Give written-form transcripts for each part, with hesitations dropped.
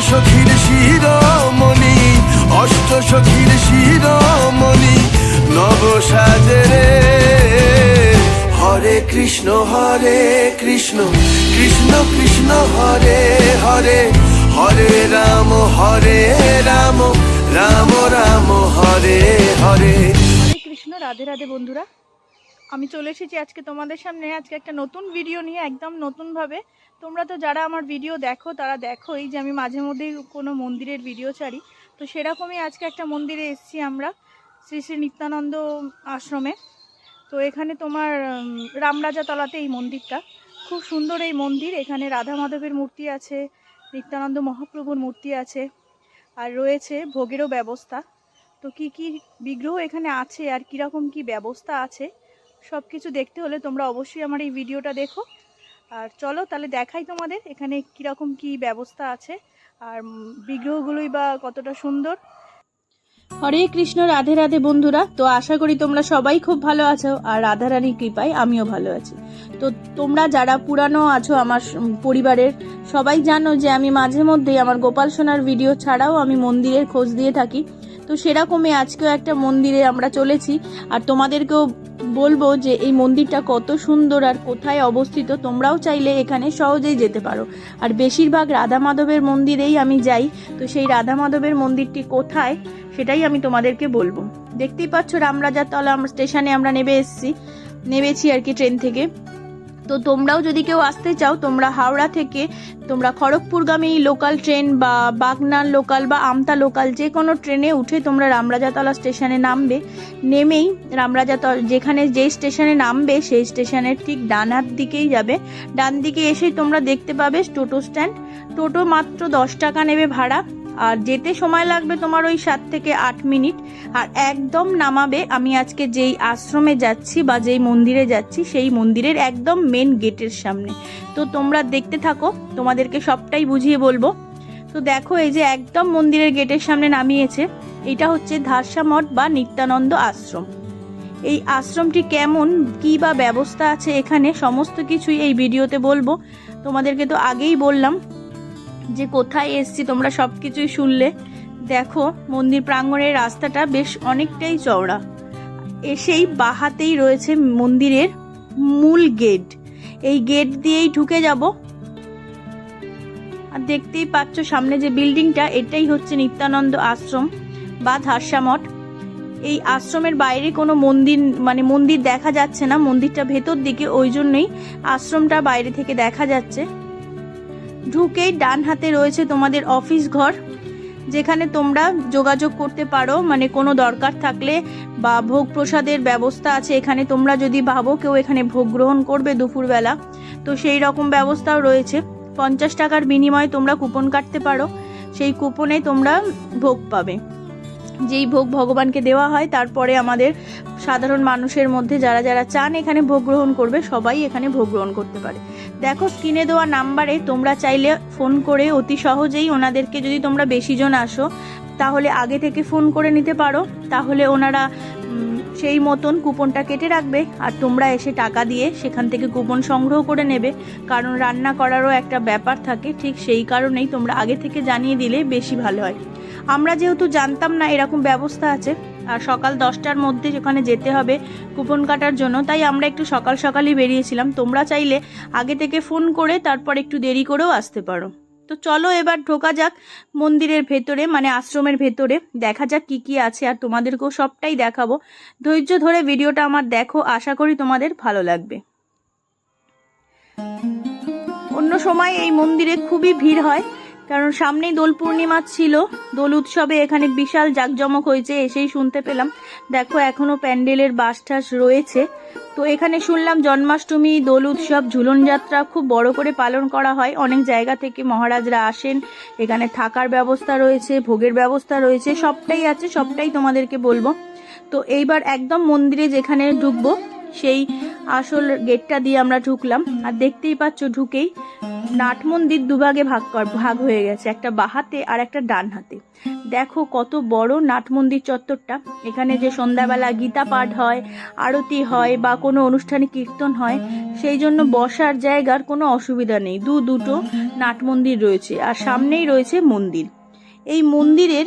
সখীর শিরোমণি, সখীর শিরোমণি নব সাজে রে। হরে কৃষ্ণ কৃষ্ণ কৃষ্ণ হরে হরে, হরে রাম রাম রাম হরে হরে। হরে কৃষ্ণ, রাধে রাধে বন্ধুরা। আমি চলে এসেছি আজকে তোমাদের সামনে আজকে একটা নতুন ভিডিও নিয়ে, একদম নতুনভাবে। তোমরা তো যারা আমার ভিডিও দেখো তারা দেখোই যে আমি মাঝে মধ্যেই কোনো মন্দিরের ভিডিও ছাড়ি। তো সেরকমই আজকে একটা মন্দিরে এসেছি আমরা, শ্রী শ্রী নিত্যানন্দ আশ্রমে। তো এখানে তোমার রামরাজাতলাতে এই মন্দিরটা, খুব সুন্দর এই মন্দির। এখানে রাধা মাধবের মূর্তি আছে, নিত্যানন্দ মহাপ্রভুর মূর্তি আছে, আর রয়েছে ভোগেরও ব্যবস্থা। তো কি কি বিগ্রহ এখানে আছে আর কীরকম কি ব্যবস্থা আছে সব কিছু দেখতে হলে তোমরা অবশ্যই আমার এই ভিডিওটা দেখো। আর চলো তাহলে দেখাই তোমাদের এখানে কীরকম কি ব্যবস্থা আছে আর বিগ্রহগুলোই বা কতটা সুন্দর। হরে কৃষ্ণ, রাধে রাধে বন্ধুরা। তো আশা করি তোমরা সবাই খুব ভালো আছো, আর রাধারানীর কৃপায় আমিও ভালো আছি। তো তোমরা যারা পুরানো আছো আমার পরিবারের, সবাই জানো যে আমি মাঝে মধ্যেই আমার গোপাল সোনার ভিডিও ছাড়াও আমি মন্দিরের খোঁজ দিয়ে থাকি। তো সেরকমই আজকেও একটা মন্দিরে আমরা চলেছি, আর তোমাদেরকেও বলবো যে এই মন্দিরটা কত সুন্দর আর কোথায় অবস্থিত। তোমরাও চাইলে এখানে সহজেই যেতে পারো। আর বেশিরভাগ রাধা মাধবের মন্দিরেই আমি যাই। তো সেই রাধা মাধবের মন্দিরটি কোথায় সেটাই আমি তোমাদেরকে বলবো। দেখতেই পাচ্ছ রামরাজাতলা স্টেশনে আমরা নেমেছি আর কি, ট্রেন থেকে। তো তোমরাও যদি কেউ আসতে চাও, তোমরা হাওড়া থেকে তোমরা খড়গপুরগামী লোকাল ট্রেন বা বাগনান লোকাল বা আমতা লোকাল যে কোনো ট্রেনে উঠে তোমরা রামরাজাতলা স্টেশনে নামবে। নেমেই রামরাজাতলা যেখানে যেই স্টেশনে নামবে সেই স্টেশনের ঠিক ডান হাত দিকেই যাবে। ডান দিকে এসেই তোমরা দেখতে পাবে টোটো স্ট্যান্ড। টোটো মাত্র 10 টাকা নেবে ভাড়া, আর যেতে সময় লাগবে তোমার ওই 7 থেকে 8 মিনিট। আর একদম নামাবে আমি আজকে যেই আশ্রমে যাচ্ছি বা যেই মন্দিরে যাচ্ছি সেই মন্দিরের একদম মেন গেটের সামনে। তো তোমরা দেখতে থাকো, তোমাদেরকে সবটাই বুঝিয়ে বলবো। তো দেখো এই যে একদম মন্দিরের গেটের সামনে নামিয়েছে, এটা হচ্ছে ধারসা মঠ বা নিত্যানন্দ আশ্রম। এই আশ্রমটি কেমন কি বা ব্যবস্থা আছে এখানে সমস্ত কিছুই এই ভিডিওতে বলবো। তোমাদেরকে তো আগেই বললাম যে কোথায় এসছি, তোমরা সব কিছুই শুনলে। দেখো মন্দির প্রাঙ্গণের রাস্তাটা বেশ অনেকটাই চওড়া। এসেই বাহাতেই রয়েছে মন্দিরের মূল গেট। এই গেট দিয়েই ঢুকে যাব। আর দেখতেই পাচ্ছ সামনে যে বিল্ডিংটা, এটাই হচ্ছে নিত্যানন্দ আশ্রম বা ধারসা মঠ। এই আশ্রমের বাইরে কোনো মন্দির দেখা যাচ্ছে না, মন্দিরটা ভেতর দিকে, ওই জন্যই আশ্রমটা বাইরে থেকে দেখা যাচ্ছে। ঢুকেই ডান হাতে রয়েছে তোমাদের অফিস ঘর, যেখানে তোমরা যোগাযোগ করতে পারো, কোনো দরকার থাকলে বা ভোগ প্রসাদের ব্যবস্থা আছে এখানে। তোমরা যদি ভাবো কেউ এখানে ভোগ গ্রহণ করবে দুপুরবেলা, তো সেই রকম ব্যবস্থাও রয়েছে। 50 টাকার বিনিময়ে তোমরা কুপন কাটতে পারো, সেই কুপনে তোমরা ভোগ পাবে। যেই ভোগ ভগবানকে দেওয়া হয়, তারপরে আমাদের সাধারণ মানুষের মধ্যে যারা যারা চান এখানে ভোগ গ্রহণ করবে, সবাই এখানে ভোগ গ্রহণ করতে পারে। দেখো স্ক্রিনে দেওয়া নাম্বারে তোমরা চাইলে ফোন করে অতি সহজেই ওনাদেরকে, যদি তোমরা বেশি জন আসো তাহলে আগে থেকে ফোন করে নিতে পারো, তাহলে ওনারা সেই মতন কুপনটা কেটে রাখবে, আর তোমরা এসে টাকা দিয়ে সেখান থেকে কুপন সংগ্রহ করে নেবে। কারণ রান্না করারও একটা ব্যাপার থাকে, ঠিক সেই কারণেই তোমরা আগে থেকে জানিয়ে দিলে বেশি ভালো হয়। আমরা যেহেতু জানতাম না এরকম ব্যবস্থা আছে, আর সকাল 10টার মধ্যে সেখানে যেতে হবে কুপন কাটার জন্য, তাই আমরা একটু সকালই বেরিয়েছিলাম। তোমরা চাইলে আগে থেকে ফোন করে তারপর একটু দেরি করেও আসতে পারো। তো চলো এবার ঢোকা যাক মন্দিরের ভেতরে, আশ্রমের ভেতরে। দেখা যাক কি কি আছে, আর তোমাদেরকেও সবটাই দেখাবো। ধৈর্য ধরে ভিডিওটা আমার দেখো, আশা করি তোমাদের ভালো লাগবে। অন্য সময় এই মন্দিরে খুবই ভিড় হয়, কারণ সামনেই দোল পূর্ণিমা ছিল। দোল উৎসবে এখানে বিশাল জাঁকজমক হয়েছে, এসেই শুনতে পেলাম। দেখো এখনো প্যান্ডেলের বাসটাস রয়েছে। তো এখানে শুনলাম জন্মাষ্টমী, দোল উৎসব, ঝুলন যাত্রা খুব বড় করে পালন করা হয়। অনেক জায়গা থেকে মহারাজরা আসেন, এখানে থাকার ব্যবস্থা রয়েছে, ভোগের ব্যবস্থা রয়েছে, সবটাই আছে, সবটাই তোমাদেরকে বলবো। তো এইবার একদম মন্দিরে যেখানে ঢুকবো সেই আসল গেটটা দিয়ে আমরা ঢুকলাম। আর দেখতেই পাচ্ছ ঢুকেই নাট মন্দির দুভাগে ভাগ হয়ে গেছে, একটা বাঁ হাতে আর একটা ডান হাতে। দেখো কত বড় নাট মন্দির চত্বরটা। এখানে যে সন্ধ্যাবেলা গীতা পাঠ হয়, আরতি হয় বা কোনো অনুষ্ঠানে কীর্তন হয়, সেই জন্য বসার জায়গার কোনো অসুবিধা নেই। দুটো নাট মন্দির রয়েছে আর সামনেই রয়েছে মন্দির। এই মন্দিরের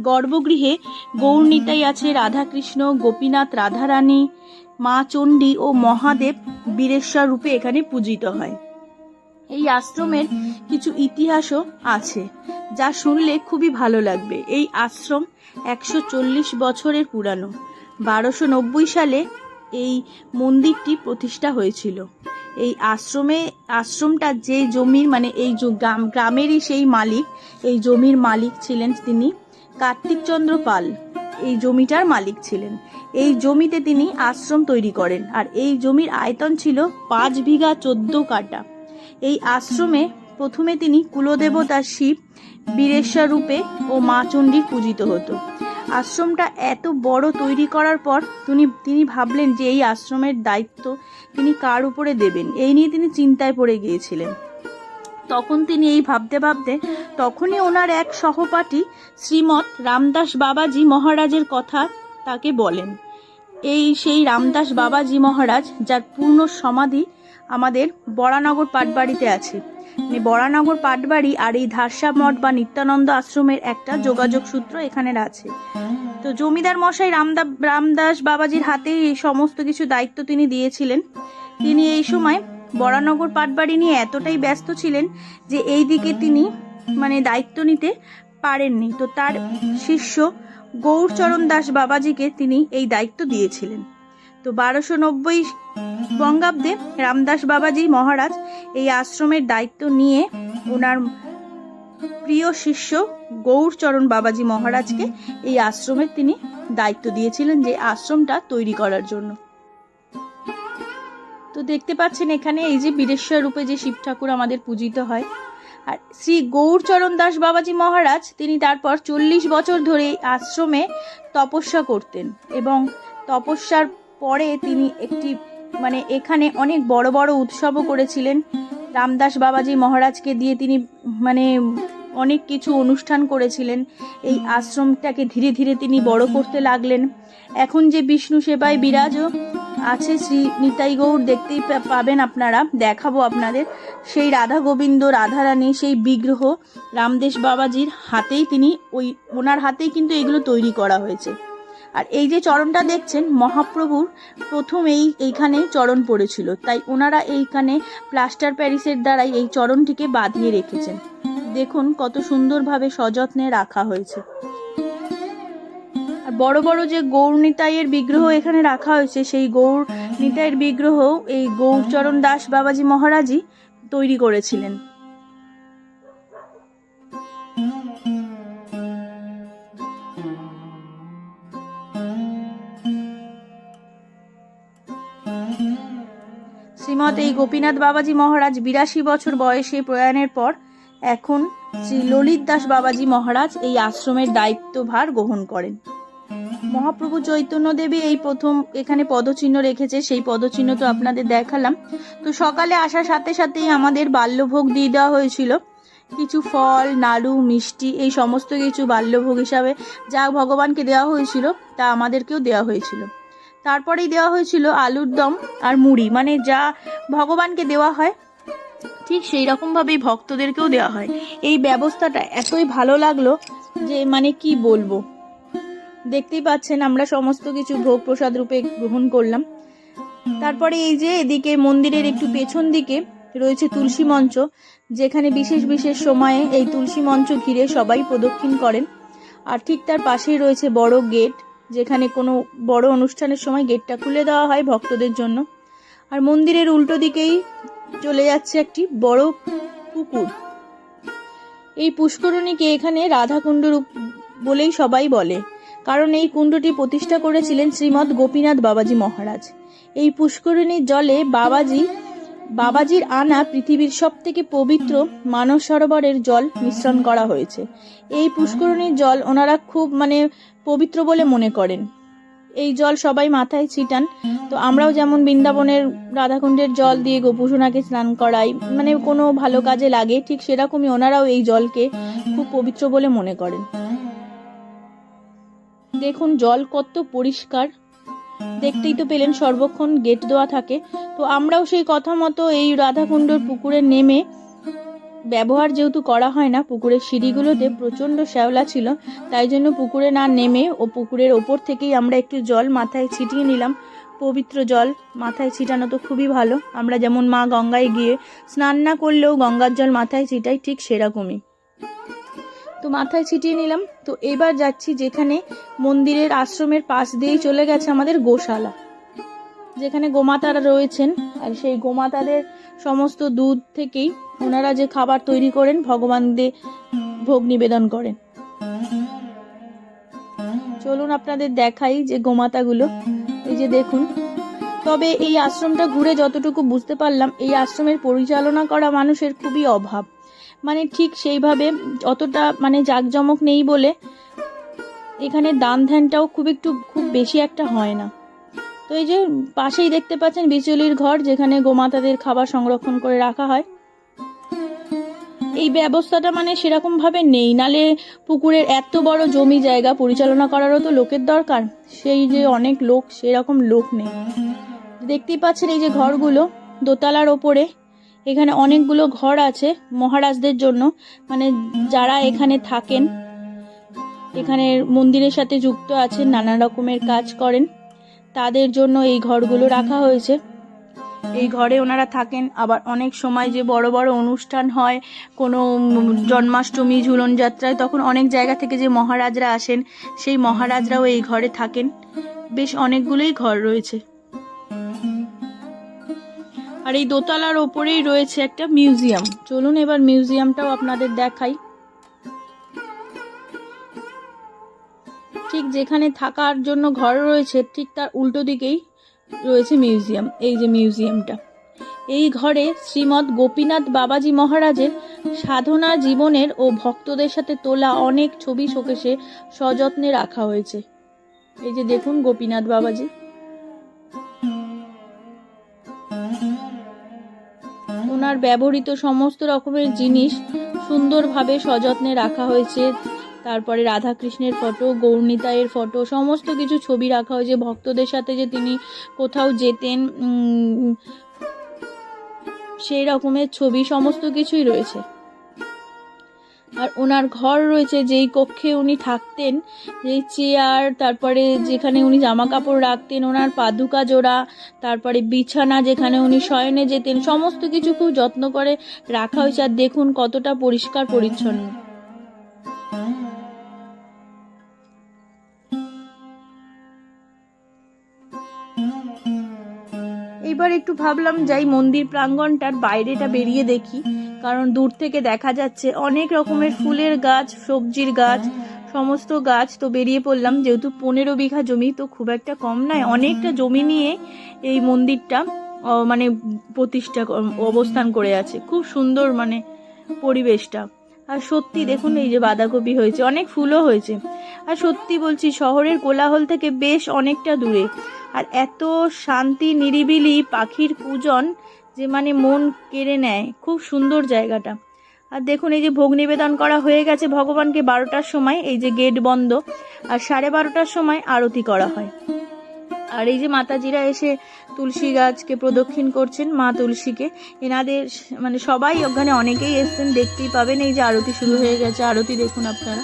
গর্ভগৃহে গৌরনিতাই আছে, রাধাকৃষ্ণ, গোপীনাথ, রাধারানী, মা চণ্ডী ও মহাদেব বীরেশ্বর রূপে এখানে পূজিত হয়। এই আশ্রমের কিছু ইতিহাসও আছে যা শুনলে খুবই ভালো লাগবে। এই আশ্রম 140 বছরের পুরানো। 1290 সালে এই মন্দিরটি প্রতিষ্ঠা হয়েছিল। এই আশ্রমটা যে জমির মানে এই গ্রামেরই সেই মালিক, এই জমির মালিক ছিলেন তিনি কার্তিকচন্দ্র পাল। এই জমিটার মালিক ছিলেন। এই জমিতে তিনি আশ্রম তৈরি করেন আর এই জমির আয়তন ছিল 5 বিঘা 14 কাঠা। এই আশ্রমে প্রথমে তিনি কুলদেবতা শিব, বীরেশ্বর রূপে ও মা চণ্ডীর পূজিত হতো। আশ্রমটা এত বড় তৈরি করার পর তিনি ভাবলেন যে এই আশ্রমের দায়িত্ব তিনি কার উপরে দেবেন, এই নিয়ে তিনি চিন্তায় পড়ে গিয়েছিলেন। তখন তিনি এই ভাবতে তখনই ওনার এক সহপাঠী শ্রীমৎ রামদাস বাবাজি মহারাজের কথা তাকে বলেন। সেই রামদাস বাবাজি মহারাজ, যার পূর্ণ সমাধি আমাদের বরানগর পাটবাড়িতে আছে। বরানগর পাটবাড়ি আর এই ধারসা মঠ বা নিত্যানন্দ আশ্রমের একটা যোগাযোগ সূত্র এখানের আছে। তো জমিদার মশাই রামদাস বাবাজির হাতে এই সমস্ত কিছু দায়িত্ব তিনি দিয়েছিলেন। তিনি এই সময় বরানগর পাটবাড়ি নিয়ে এতটাই ব্যস্ত ছিলেন যে এই দিকে তিনি দায়িত্ব নিতে পারেননি। তো তার শিষ্য গৌরচরণ দাস বাবাজিকে তিনি এই দায়িত্ব দিয়েছিলেন। তো 1290 বঙ্গাব্দে রামদাস বাবাজি মহারাজ এই আশ্রমের দায়িত্ব নিয়ে ওনার প্রিয় শিষ্য গৌরচরণ বাবাজি মহারাজকে এই আশ্রমের তিনি দায়িত্ব দিয়েছিলেন, যে আশ্রমটা তৈরি করার জন্য। তো দেখতে পাচ্ছেন এখানে এই যে বীরেশ্বর রূপে যে শিব ঠাকুর আমাদের পূজিত হয়। আর শ্রী গৌরচরণ দাস বাবাজি মহারাজ তিনি তারপর 40 বছর ধরে এই আশ্রমে তপস্যা করতেন এবং তপস্যার পরে তিনি একটি এখানে অনেক বড় বড় উৎসবও করেছিলেন। রামদাস বাবাজি মহারাজকে দিয়ে তিনি অনেক কিছু অনুষ্ঠান করেছিলেন। এই আশ্রমটাকে ধীরে ধীরে তিনি বড় করতে লাগলেন। এখন যে বিষ্ণু সেবায় বিরাজ আছে শ্রী নিতাই গৌর দেখতেই পাবেন আপনারা, দেখাবো আপনাদের। সেই রাধা গোবিন্দ, রাধারানী সেই বিগ্রহ রামদেশ বাবাজির হাতেই ওনার হাতেই কিন্তু এগুলো তৈরি করা হয়েছে। আর এই যে চরণটা দেখছেন, মহাপ্রভুর প্রথম এইখানে চরণ পড়েছিল, তাই ওনারা এইখানে প্লাস্টার প্যারিসের দ্বারাই এই চরণটিকে বাঁধিয়ে রেখেছেন। দেখুন কত সুন্দরভাবে সযত্নে রাখা হয়েছে। আর বড় বড় যে গৌরনিতাইয়ের বিগ্রহ এখানে রাখা হয়েছে, সেই গৌরনিতাইয়ের বিগ্রহ এই গৌরচরণ দাস বাবাজি মহারাজই তৈরি করেছিলেন। শ্রীমৎ এই গোপীনাথ বাবাজি মহারাজ 82 বছর বয়সে প্রয়াণের পর এখন শ্রী ললিত দাস বাবাজি মহারাজ এই আশ্রমের দায়িত্বভার গ্রহণ করেন। মহাপ্রভু চৈতন্য দেবী এই প্রথম এখানে পদচিহ্ন রেখেছে, সেই পদচিহ্ন তো আপনাদের দেখালাম। তো সকালে আসার সাথে সাথেই আমাদের বাল্যভোগ দিয়ে দেওয়া হয়েছিল, কিছু ফল, নাড়ু, মিষ্টি, এই সমস্ত কিছু বাল্যভোগ হিসাবে যা ভগবানকে দেওয়া হয়েছিল তা আমাদেরকেও দেওয়া হয়েছিল। তারপরেই দেওয়া হয়েছিল আলুর দম আর মুড়ি, যা ভগবানকে দেওয়া হয় ঠিক সেই রকমভাবেই ভক্তদেরকেও দেওয়া হয়। এই ব্যবস্থাটা এতই ভালো লাগলো যে কি বলবো। দেখতেই পাচ্ছেন আমরা সমস্ত কিছু ভোগ প্রসাদ রূপে গ্রহণ করলাম। তারপরে এই যে এদিকে মন্দিরের একটু পেছন দিকে রয়েছে তুলসী মঞ্চ, যেখানে বিশেষ বিশেষ সময়ে এই তুলসী মঞ্চ ঘিরে সবাই প্রদক্ষিণ করেন। আর ঠিক তার পাশেই রয়েছে বড় গেট, যেখানে কোনো বড় অনুষ্ঠানের সময় গেটটা খুলে দেওয়া হয় ভক্তদের জন্য। আর মন্দিরের উল্টো দিকেই চলে যাচ্ছে একটি বড় পুকুর। এই পুষ্করণীকে এখানে রাধাকুণ্ড বলেই সবাই বলে, কারণ এই কুণ্ডটি প্রতিষ্ঠা করেছিলেন শ্রীমৎ গোপীনাথ বাবাজি মহারাজ। এই পুষ্করিণীর জলে বাবাজির আনা পৃথিবীর সবথেকে পবিত্র মানস সরোবরের জল মিশ্রণ করা হয়েছে। এই পুষ্করিণীর জল ওনারা খুব পবিত্র বলে মনে করেন। এই জল সবাই মাথায় ছিটান। তো আমরাও যেমন বৃন্দাবনের রাধাকুণ্ডের জল দিয়ে গোপুসোনাকে স্নান করাই, মানে কোনো ভালো কাজে লাগে, ঠিক সেরকমই ওনারাও এই জলকে খুব পবিত্র বলে মনে করেন। দেখুন জল কত পরিষ্কার, দেখতেই তো পেলেন সর্বক্ষণ গেট দেওয়া থাকে। তো আমরাও সেই কথা মতো এই রাধাকুণ্ডর পুকুরে নেমে, ব্যবহার যেহেতু করা হয় না, পুকুরের সিঁড়িগুলোতে প্রচণ্ড শ্যাওলা ছিল, তাই জন্য পুকুরে না নেমে ও পুকুরের ওপর থেকেই আমরা একটু জল মাথায় ছিটিয়ে নিলাম। পবিত্র জল মাথায় ছিটানো তো খুবই ভালো। আমরা যেমন মা গঙ্গায় গিয়ে স্নান না করলেও গঙ্গার জল মাথায় ছিটাই, ঠিক সেরকমই। তো মাথায় ছিটিয়ে নিলাম। তো এবার যাচ্ছি যেখানে মন্দিরের আশ্রমের পাশ দিয়েই চলে গেছে আমাদের গোশালা, যেখানে গোমাতারা রয়েছেন। আর সেই গোমাতাদের সমস্ত দুধ থেকেই ওনারা যে খাবার তৈরি করেন, ভগবানদের ভোগ নিবেদন করেন। চলুন আপনাদের দেখাই যে গোমাতাগুলো, এই যে দেখুন। তবে এই আশ্রমটা ঘুরে যতটুকু বুঝতে পারলাম, এই আশ্রমের পরিচালনা করা মানুষের খুবই অভাব, মানে ঠিক সেইভাবে অতটা মানে জাঁকজমক নেই বলে এখানে দান ধ্যানটাও খুব বেশি একটা হয় না। তো এই যে পাশেই দেখতে পাচ্ছেন বিচুলির ঘর, যেখানে গোমাতাদের খাবার সংরক্ষণ করে রাখা হয়। এই ব্যবস্থাটা মানে সেরকম ভাবে নেই, নালে পুকুরের এত বড় জমি জায়গা পরিচালনা করারও তো লোকের দরকার, সেই যে অনেক লোক, সেরকম লোক নেই। দেখতেই পাচ্ছেন এই যে ঘরগুলো দোতলার ওপরে, এখানে অনেকগুলো ঘর আছে মহারাজদের জন্য, মানে যারা এখানে থাকেন, এখানে মন্দিরের সাথে যুক্ত আছেন, নানা রকমের কাজ করেন, তাদের জন্য এই ঘরগুলো রাখা হয়েছে। এই ঘরে ওনারা থাকেন। আবার অনেক সময় যে বড় বড় অনুষ্ঠান হয়, কোনো জন্মাষ্টমী, ঝুলন যাত্রায়, তখন অনেক জায়গা থেকে যে মহারাজরা আসেন, সেই মহারাজরাও এই ঘরে থাকেন। বেশ অনেকগুলোই ঘর রয়েছে। আর এই দোতলার ওপরেই রয়েছে একটা মিউজিয়াম। চলুন এবার মিউজিয়ামটাও আপনাদের দেখাই। ঠিক যেখানে থাকার জন্য ঘর রয়েছে, ঠিক তার উল্টো দিকেই রয়েছে মিউজিয়াম। এই যে মিউজিয়ামটা, এই ঘরে শ্রীমৎ গোপীনাথ বাবাজি মহারাজের সাধনা জীবনের ও ভক্তদের সাথে তোলা অনেক ছবি শোকেসে সযত্নে রাখা হয়েছে। এই যে দেখুন গোপীনাথ বাবাজি, ওনার ব্যবহৃত সমস্ত রকমের জিনিস সুন্দরভাবে সযত্নে রাখা হয়েছে। তারপরে রাধাকৃষ্ণের ফটো, গৌরনিতাইয়ের ফটো, সমস্ত কিছু ছবি রাখা হয়েছে। ভক্তদের সাথে যে তিনি কোথাও যেতেন, সেই রকমের ছবি, সমস্ত কিছুই রয়েছে। আর ওনার ঘর রয়েছে, যেই কক্ষে উনি থাকতেন, যেই চেয়ার, তারপরে যেখানে উনি জামা কাপড় রাখতেন, ওনার পাদুকা জোড়া, তারপরে বিছানা যেখানে উনি শয়নে যেতেন, সমস্ত কিছু খুব যত্ন করে রাখা হয়েছে। আর দেখুন কতটা পরিষ্কার পরিচ্ছন্ন। এইবার একটু ভাবলাম যাই মন্দির প্রাঙ্গণটার বাইরেটা বেরিয়ে দেখি, কারণ দূর থেকে দেখা যাচ্ছে অনেক রকমের ফুলের গাছ, সবজির গাছ, সমস্ত গাছ। তো বেরিয়ে পড়লাম, যেহেতু 15 বিঘা জমি, তো খুব একটা কম নয়, অনেকটা জমি নিয়ে এই মন্দিরটা মানে প্রতিষ্ঠা অবস্থান করে আছে। খুব সুন্দর মানে পরিবেশটা। আর সত্যি দেখুন এই যে বাঁধাকপি হয়েছে, অনেক ফুলও হয়েছে। আর সত্যি বলছি, শহরের কোলাহল থেকে বেশ অনেকটা দূরে, আর এত শান্তি, নিরিবিলি, পাখির পূজন, যে মানে মন কেড়ে নেয়। খুব সুন্দর জায়গাটা। আর দেখুন এই যে ভোগ নিবেদন করা হয়ে গেছে ভগবানকে 12টার সময়, এই যে গেট বন্ধ, আর 12:30টার সময় আরতি করা হয়। আর এই যে মাতাজিরা এসে তুলসী গাছকে প্রদক্ষিণ করছেন, মা তুলসীকে, এনাদের মানে সবাই ওখানে, অনেকেই এসছেন, দেখতেই পাবেন। এই যে আরতি শুরু হয়ে গেছে, আরতি দেখুন আপনারা।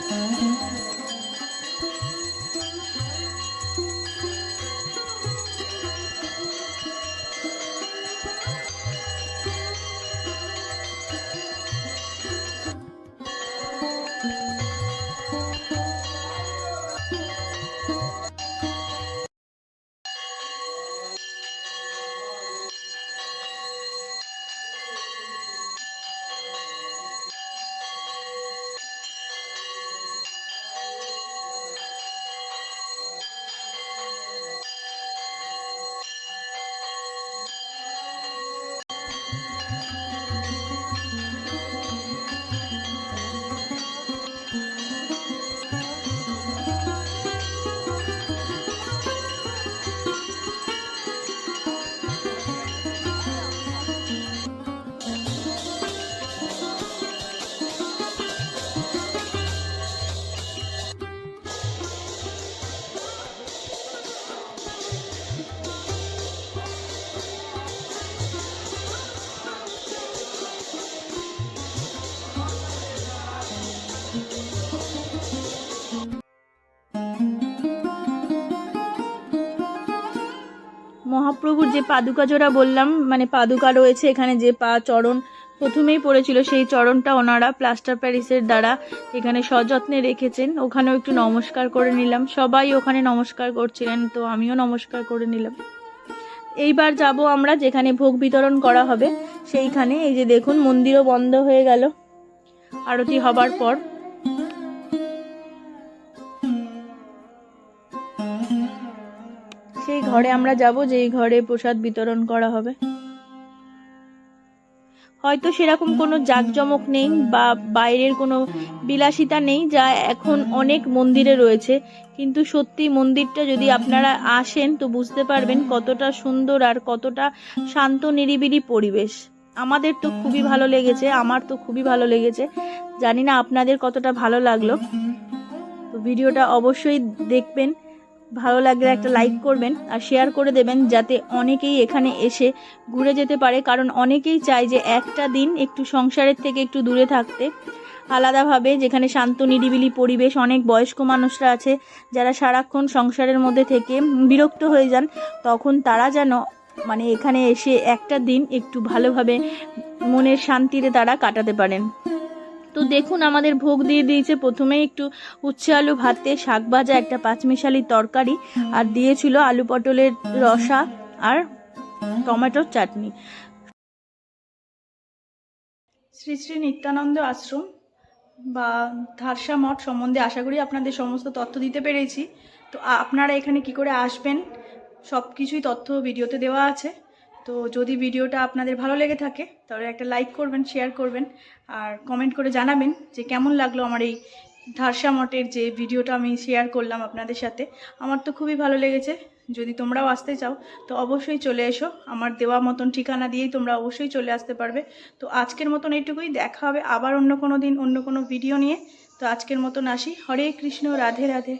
মহাপ্রভুর যে পাদুকা জোড়া বললাম, মানে পাদুকা রয়েছে এখানে, যে পা চরণ প্রথমেই পড়েছিল সেই চরণটা ওনারা প্লাস্টার প্যারিসের দ্বারা এখানে সযত্নে রেখেছেন। ওখানেও একটু নমস্কার করে নিলাম, সবাই ওখানে নমস্কার করছিলেন, তো আমিও নমস্কার করে নিলাম। এইবার যাব আমরা যেখানে ভোগ বিতরণ করা হবে সেইখানে। এই যে দেখুন, মন্দিরও বন্ধ হয়ে গেল আরতি হবার পর। সেই ঘরে আমরা যাব যেই ঘরে প্রসাদ বিতরণ করা হবে। হয়তো সেরকম কোনো জাঁকজমক নেই বা বাইরের কোনো বিলাসিতা নেই যা এখন অনেক মন্দিরে রয়েছে, কিন্তু সত্যি মন্দিরটা যদি আপনারা আসেন তো বুঝতে পারবেন কতটা সুন্দর আর কতটা শান্ত নিরিবিলি পরিবেশ। আমাদের তো খুবই ভালো লেগেছে, আমার তো খুবই ভালো লেগেছে, জানি না আপনাদের কতটা ভালো লাগলো। তো ভিডিওটা অবশ্যই দেখবেন, ভালো লাগলে একটা লাইক করবেন আর শেয়ার করে দেবেন যাতে অনেকেই এখানে এসে ঘুরে যেতে পারে, কারণ অনেকেই চায় যে একটা দিন একটু সংসারের থেকে একটু দূরে থাকতে, আলাদাভাবে, যেখানে শান্ত নিরিবিলি পরিবেশ। অনেক বয়স্ক মানুষরা আছে যারা সারাক্ষণ সংসারের মধ্যে থেকে বিরক্ত হয়ে যান, তখন তারা যেন মানে এখানে এসে একটা দিন একটু ভালোভাবে মনের শান্তিতে তারা কাটাতে পারেন। তো দেখুন, আমাদের ভোগ দিয়ে দিয়েছে প্রথমেই একটু উচ্ছে আলু ভাতে, শাক ভাজা, একটা পাঁচমিশালি তরকারি, আর দিয়েছিল আলু পটলের রসা আর টমেটোর চাটনি। শ্রী শ্রী নিত্যানন্দ আশ্রম বা ধারসা মঠ সম্বন্ধে আশা করি আপনাদের সমস্ত তথ্য দিতে পেরেছি। তো আপনারা এখানে কি করে আসবেন সব কিছুই তথ্য ভিডিওতে দেওয়া আছে। তো যদি ভিডিওটা আপনাদের ভালো লেগে থাকে তাহলে একটা লাইক করবেন, শেয়ার করবেন আর কমেন্ট করে জানাবেন যে কেমন লাগলো আমার এই ধারসা মঠের যে ভিডিওটা আমি শেয়ার করলাম আপনাদের সাথে। আমার তো খুবই ভালো লেগেছে। যদি তোমরাও আসতে চাও তো অবশ্যই চলে এসো, আমার দেওয়া মতন ঠিকানা দিয়েই তোমরা অবশ্যই চলে আসতে পারবে। তো আজকের মতন এইটুকুই, দেখা হবে আবার অন্য কোনো দিন অন্য কোনো ভিডিও নিয়ে। তো আজকের মতন আসি। হরে কৃষ্ণ, রাধে রাধে।